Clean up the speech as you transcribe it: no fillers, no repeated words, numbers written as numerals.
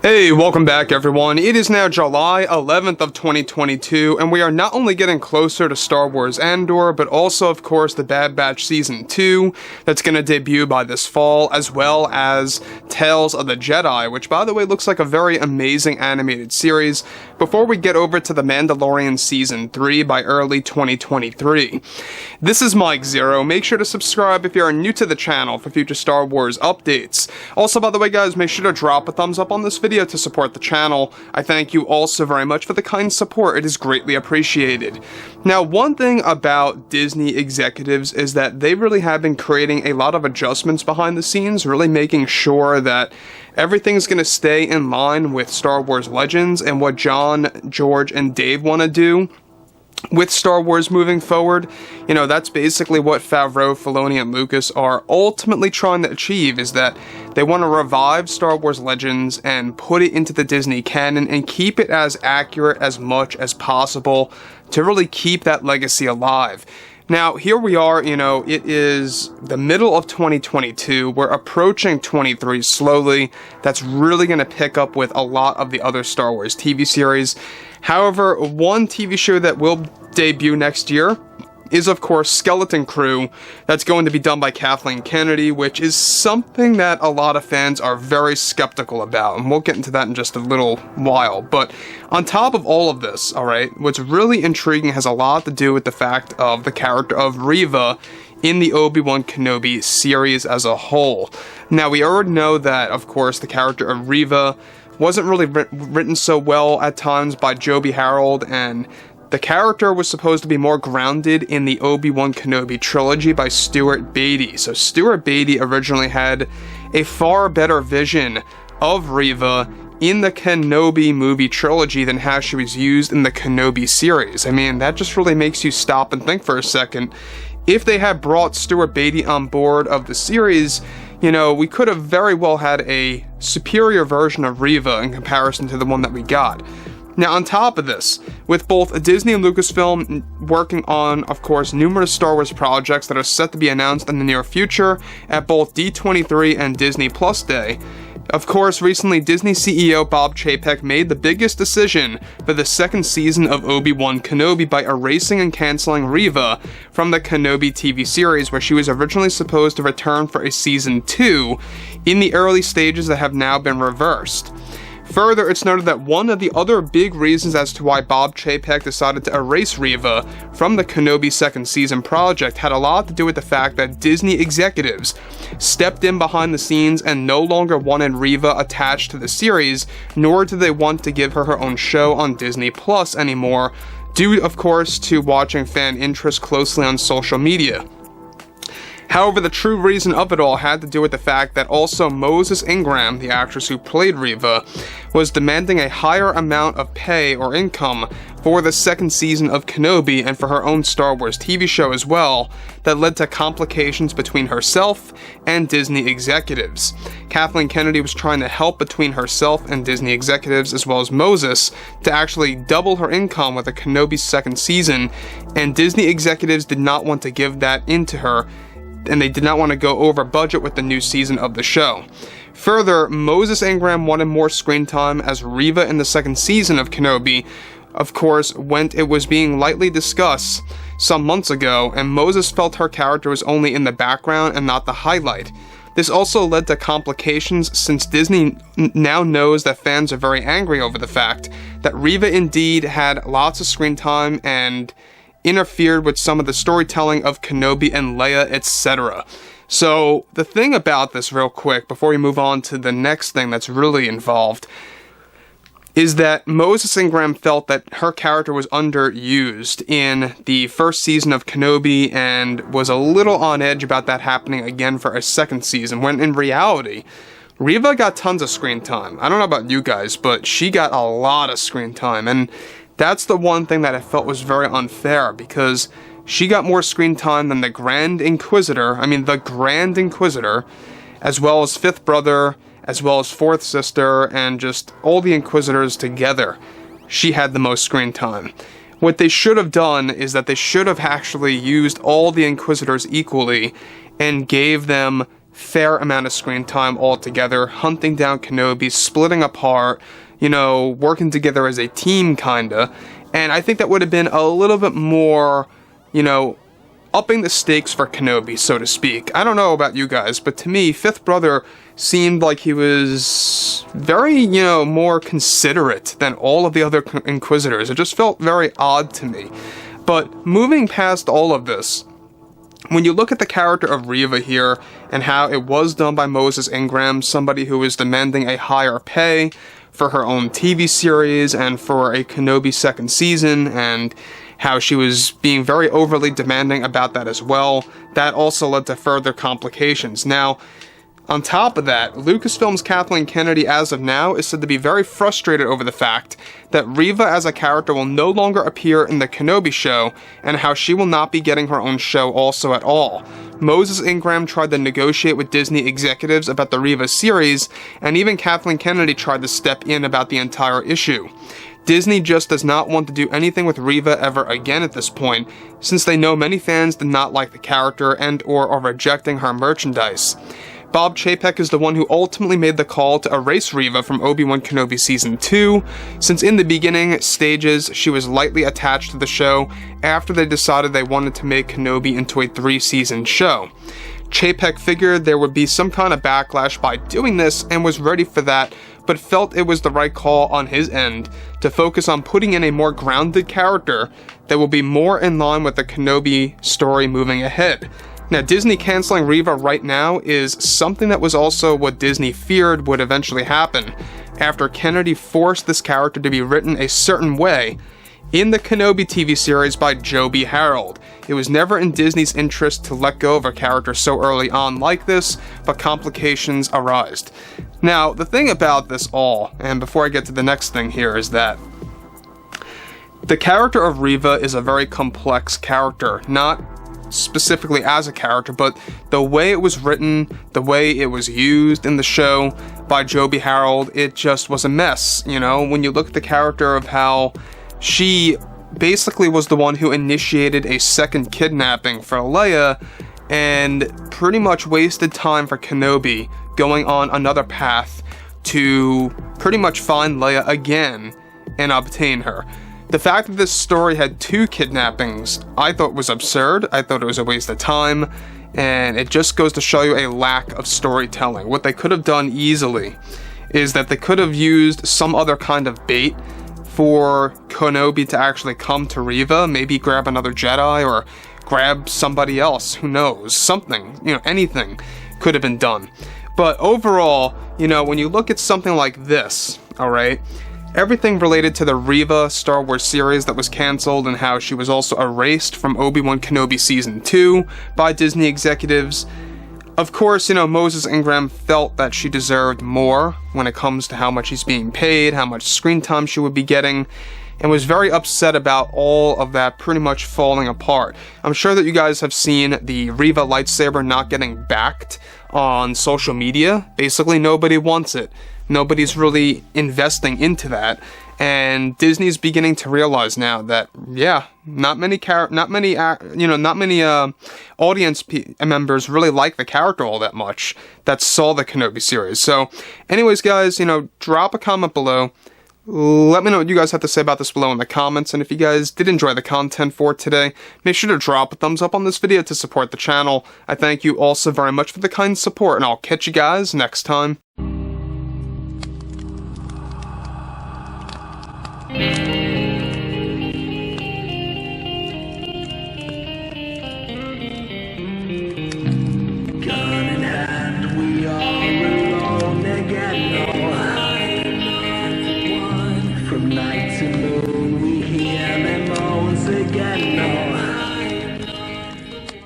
Hey, welcome back everyone. It is now July 11th of 2022, and we are not only getting closer to Star Wars Andor, but also, of course, the Bad Batch Season 2 that's going to debut by this fall, as well as Tales of the Jedi, which, by the way, looks like a very amazing animated series, before we get over to the Mandalorian Season 3 by early 2023. This is Mike Zero. Make sure to subscribe if you are new to the channel for future Star Wars updates. Also, by the way, guys, make sure to drop a thumbs up on this video to support the channel. I thank you also very much for the kind support. It is greatly appreciated. Now, one thing about Disney executives is that they really have been creating a lot of adjustments behind the scenes, really making sure that everything's going to stay in line with Star Wars Legends and what John, George, and Dave want to do with Star Wars moving forward. You know, that's basically what Favreau, Filoni, and Lucas are ultimately trying to achieve, is that they want to revive Star Wars Legends and put it into the Disney canon and keep it as accurate as much as possible to really keep that legacy alive. Now, here we are, you know, it is the middle of 2022, we're approaching 23 slowly. That's really going to pick up with a lot of the other Star Wars TV series. However, one TV show that will debut next year is, of course, Skeleton Crew. That's going to be done by Kathleen Kennedy, which is something that a lot of fans are very skeptical about, and we'll get into that in just a little while. But on top of all of this, alright, what's really intriguing has a lot to do with the fact of the character of REVA in the Obi-Wan Kenobi series as a whole. Now, we already know that, of course, the character of REVA wasn't really written so well at times by Joby Harold, and the character was supposed to be more grounded in the Obi-Wan Kenobi trilogy by Stuart Beatty. So Stuart Beatty originally had a far better vision of REVA in the Kenobi movie trilogy than how she was used in the Kenobi series. I mean, that just really makes you stop and think for a second. If they had brought Stuart Beatty on board of the series, you know, we could have very well had a superior version of REVA in comparison to the one that we got. Now, on top of this, with both Disney and Lucasfilm working on, of course, numerous Star Wars projects that are set to be announced in the near future at both D23 and Disney Plus Day, of course, recently Disney CEO Bob Chapek made the biggest decision for the second season of Obi-Wan Kenobi by erasing and canceling REVA from the Kenobi TV series, where she was originally supposed to return for a season 2 in the early stages that have now been reversed. Further, it's noted that one of the other big reasons as to why Bob Chapek decided to erase REVA from the Kenobi second season project had a lot to do with the fact that Disney executives stepped in behind the scenes and no longer wanted REVA attached to the series, nor did they want to give her her own show on Disney Plus anymore, due, of course, to watching fan interest closely on social media. However, the true reason of it all had to do with the fact that also Moses Ingram, the actress who played REVA, was demanding a higher amount of pay or income for the second season of Kenobi and for her own Star Wars TV show as well, that led to complications between herself and Disney executives. Kathleen Kennedy was trying to help between herself and Disney executives, as well as Moses, to actually double her income with a Kenobi second season, and Disney executives did not want to give that into her, and they did not want to go over budget with the new season of the show. Further, Moses Ingram wanted more screen time as REVA in the second season of Kenobi, of course, when it was being lightly discussed some months ago, and Moses felt her character was only in the background and not the highlight. This also led to complications since Disney now knows that fans are very angry over the fact that REVA indeed had lots of screen time and interfered with some of the storytelling of Kenobi and Leia, etc. So, the thing about this real quick, before we move on to the next thing that's really involved, is that Moses Ingram felt that her character was underused in the first season of Kenobi and was a little on edge about that happening again for a second season, when in reality, REVA got tons of screen time. I don't know about you guys, but she got a lot of screen time, and that's the one thing that I felt was very unfair, because she got more screen time than the Grand Inquisitor, as well as Fifth Brother, as well as Fourth Sister, and just all the Inquisitors together. She had the most screen time. What they should have done is that they should have actually used all the Inquisitors equally and gave them fair amount of screen time altogether, hunting down Kenobi, splitting apart, you know, working together as a team, kinda. And I think that would have been a little bit more, you know, upping the stakes for Kenobi, so to speak. I don't know about you guys, but to me, Fifth Brother seemed like he was very, you know, more considerate than all of the other Inquisitors. It just felt very odd to me. But moving past all of this, when you look at the character of Reva here, and how it was done by Moses Ingram, somebody who is demanding a higher pay for her own TV series and for a Kenobi second season, and how she was being very overly demanding about that as well, that also led to further complications. Now, on top of that, Lucasfilm's Kathleen Kennedy, as of now, is said to be very frustrated over the fact that Reva as a character will no longer appear in the Kenobi show, and how she will not be getting her own show also at all. Moses Ingram tried to negotiate with Disney executives about the Reva series, and even Kathleen Kennedy tried to step in about the entire issue. Disney just does not want to do anything with Reva ever again at this point, since they know many fans did not like the character and or are rejecting her merchandise. Bob Chapek is the one who ultimately made the call to erase Reva from Obi-Wan Kenobi Season 2, since in the beginning stages she was lightly attached to the show after they decided they wanted to make Kenobi into a 3-season show. Chapek figured there would be some kind of backlash by doing this and was ready for that, but felt it was the right call on his end to focus on putting in a more grounded character that will be more in line with the Kenobi story moving ahead. Now, Disney canceling Reva right now is something that was also what Disney feared would eventually happen, after Kennedy forced this character to be written a certain way in the Kenobi TV series by Joe B. Harold. It was never in Disney's interest to let go of a character so early on like this, but complications arised. Now, the thing about this all, and before I get to the next thing here, is that the character of Reva is a very complex character, not specifically as a character, but the way it was written, the way it was used in the show by Joe B. Harold, it just was a mess, you know? When you look at the character of how she basically was the one who initiated a second kidnapping for Leia, and pretty much wasted time for Kenobi going on another path to pretty much find Leia again and obtain her. The fact that this story had 2 kidnappings, I thought was absurd. I thought it was a waste of time, and it just goes to show you a lack of storytelling. What they could have done easily is that they could have used some other kind of bait for Kenobi to actually come to Reva, maybe grab another Jedi or grab somebody else, who knows, something, you know, anything could have been done. But overall, you know, when you look at something like this, alright, everything related to the Reva Star Wars series that was cancelled and how she was also erased from Obi-Wan Kenobi Season 2 by Disney executives. Of course, you know, Moses Ingram felt that she deserved more when it comes to how much she's being paid, how much screen time she would be getting, and was very upset about all of that pretty much falling apart. I'm sure that you guys have seen the Reva lightsaber not getting backed on social media. Basically, nobody wants it. Nobody's really investing into that, and Disney's beginning to realize now that, yeah, not many audience members really like the character all that much that saw the Kenobi series. So, anyways, guys, you know, drop a comment below. Let me know what you guys have to say about this below in the comments, and if you guys did enjoy the content for today, make sure to drop a thumbs up on this video to support the channel. I thank you also very much for the kind support, and I'll catch you guys next time.